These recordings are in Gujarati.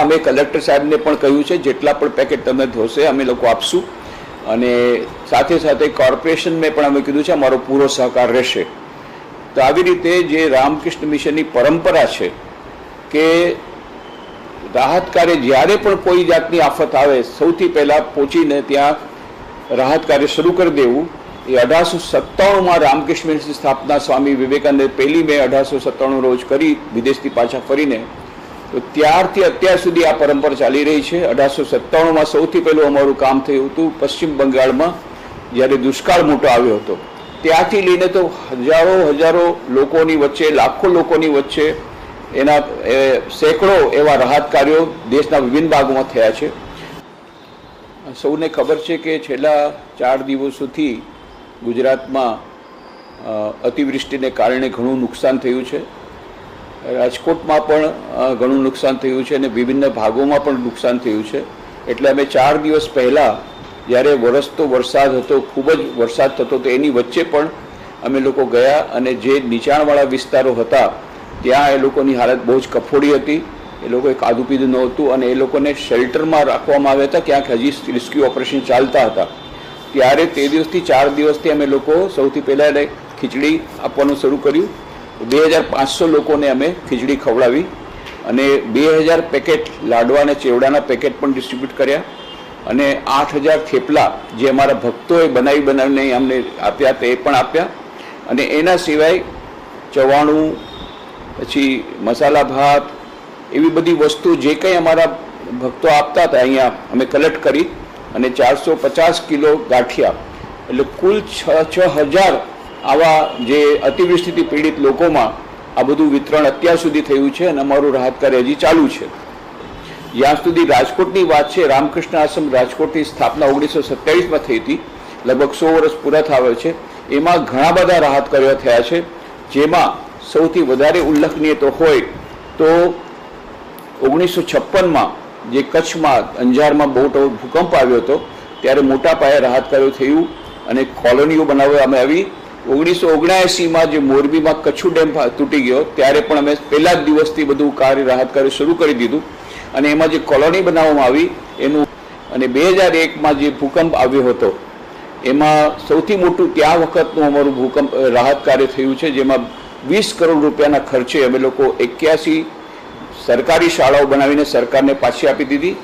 અમે કલેક્ટર સાહેબને પણ કહ્યું છે જેટલા પણ પેકેટ તમે ધોશે અમે લોકો આપશું અને સાથે સાથે કોર્પોરેશનને પણ અમે કીધું છે અમારો પૂરો સહકાર રહેશે। તો આવી રીતે જે રામકૃષ્ણ મિશનની પરંપરા છે કે રાહત કાર્ય જ્યારે પણ કોઈ જાતની આફત આવે સૌથી પહેલાં પહોંચીને ત્યાં રાહત કાર્ય શરૂ કરી દેવું। એ 1897માં રામકૃષ્ણ મિશનની સ્થાપના સ્વામી વિવેકાનંદે 1 મે 1897 રોજ કરી વિદેશથી પાછા ફરીને। તો ત્યારથી અત્યાર સુધી આ પરંપરા ચાલી રહી છે। 1897માં સૌથી પહેલું અમારું કામ થયું હતું પશ્ચિમ બંગાળમાં જ્યારે દુષ્કાળ મોટો આવ્યો હતો। ત્યાંથી લઈને તો હજારો લોકોની વચ્ચે લાખો લોકોની વચ્ચે એના સેંકડો એવા રાહત કાર્યો દેશના વિભિન્ન ભાગોમાં થયા છે। સૌને ખબર છે કે છેલ્લા 4 દિવસોથી ગુજરાતમાં અતિવૃષ્ટિને કારણે ઘણું નુકસાન થયું છે। રાજકોટમાં પણ ઘણું નુકસાન થયું છે અને વિભિન્ન ભાગોમાં પણ નુકસાન થયું છે। એટલે અમે 4 દિવસ પહેલાં જ્યારે વરસતો વરસાદ હતો ખૂબ જ વરસાદ થતો તો એની વચ્ચે પણ અમે લોકો ગયા અને જે નીચાણવાળા વિસ્તારો હતા ત્યાં એ લોકોની હાલત બહુ જ કફોડી હતી। એ લોકોએ ખાધું પીધું નહોતું અને એ લોકોને શેલ્ટરમાં રાખવામાં આવ્યા હતા, ક્યાંક હજી રેસ્ક્યુ ઓપરેશન ચાલતા હતા। ત્યારે તે દિવસથી 4 દિવસથી અમે લોકો સૌથી પહેલાં ખીચડી આપવાનું શરૂ કર્યું। 2500 લોકોને અમે ખીચડી ખવડાવી અને 2000 પેકેટ લાડવા અને ચેવડાના પેકેટ પણ ડિસ્ટ્રીબ્યુટ કર્યા અને 8000 થેપલા જે અમારા ભક્તોએ બનાવીને અમને આપ્યા તે પણ આપ્યા। અને એના સિવાય ચવાણું પછી મસાલા ભાત એવી બધી વસ્તુ જે કંઈ અમારા ભક્તો આપતા હતા અહીંયા અમે કલેક્ટ કરી અને 450 કિલો ગાંઠિયા એટલે કુલ 6000 આવા જે અતિવૃષ્ટિથી પીડિત લોકોમાં આ બધું વિતરણ અત્યાર સુધી થયું છે અને અમારું રાહત કાર્ય હજી ચાલુ છે। જ્યાં સુધી રાજકોટની વાત છે, રામકૃષ્ણ આશ્રમ રાજકોટની સ્થાપના 1927માં થઈ હતી, લગભગ 100 વર્ષ પૂરા થયા છે। એમાં ઘણા બધા રાહત કાર્યો થયા છે, જેમાં સૌથી વધારે ઉલ્લેખનીય તો હોય તો 1956માં જે કચ્છમાં અંજારમાં બહુ ભૂકંપ આવ્યો હતો ત્યારે મોટા પાયે રાહત કાર્યો થયું અને કોલોનીઓ બનાવવામાં આવી। 1979માં જે મોરબીમાં કચ્છુ ડેમ તૂટી ગયો ત્યારે પણ અમે પહેલા જ દિવસથી બધું રાહત કાર્ય શરૂ કરી દીધું અને એમાં જે કોલોની બનાવવામાં આવી એનું અને 2001માં જે ભૂકંપ આવ્યો હતો એમાં સૌથી મોટું ત્યાં વખતનું અમારું ભૂકંપ રાહત કાર્ય થયું છે, જેમાં 20 કરોડ રૂપિયાના ખર્ચે અમે લોકો 81 સરકારી શાળાઓ બનાવીને સરકારને પાછી આપી દીધી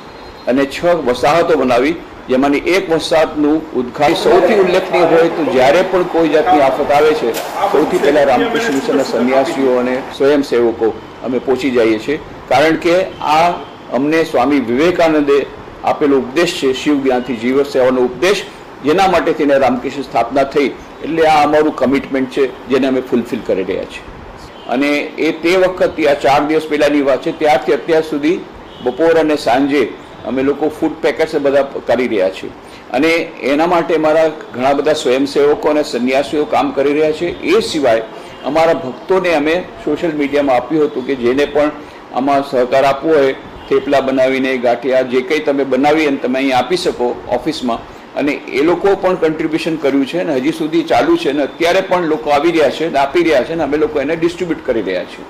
અને 6 વસાહતો બનાવી, જેમાંની એક વસાહતનું ઉદ્ઘાટન સૌથી ઉલ્લેખનીય હોય તો જ્યારે પણ કોઈ જાતની આફત આવે છે સૌથી પહેલાં રામકૃષ્ણ મિશનના સંન્યાસીઓ અને સ્વયંસેવકો અમે પહોંચી જઈએ છીએ, કારણ કે આ અમને સ્વામી વિવેકાનંદે આપેલો ઉપદેશ છે, શિવ જ્ઞાનથી જીવ સેવાનો ઉપદેશ, જેના માટે તેને રામકૃષ્ણ સ્થાપના થઈ। એટલે આ અમારું કમિટમેન્ટ છે જેને અમે ફૂલફિલ કરી રહ્યા છીએ અને એ તે વખતથી આ 4 દિવસ પહેલાંની વાત છે, ત્યારથી અત્યાર સુધી બપોર અને સાંજે અમે લોકો ફૂડ પેકેટ્સ બધા કરી રહ્યા છીએ અને એના માટે અમારા ઘણા બધા સ્વયંસેવકો અને સંન્યાસીઓ કામ કરી રહ્યા છે। એ સિવાય અમારા ભક્તોને અમે સોશિયલ મીડિયામાં આપ્યું હતું કે જેને પણ આમાં સહકાર આપવો હોય થેપલા બનાવીને ગાંઠિયા જે કંઈ તમે બનાવી અને તમે અહીં આપી શકો ઓફિસમાં, અને એ લોકો પણ કન્ટ્રીબ્યુશન કર્યું છે અને હજી સુધી ચાલુ છે અને અત્યારે પણ લોકો આવી રહ્યા છે અને આપી રહ્યા છે અને અમે લોકો એને ડિસ્ટ્રીબ્યુટ કરી રહ્યા છીએ।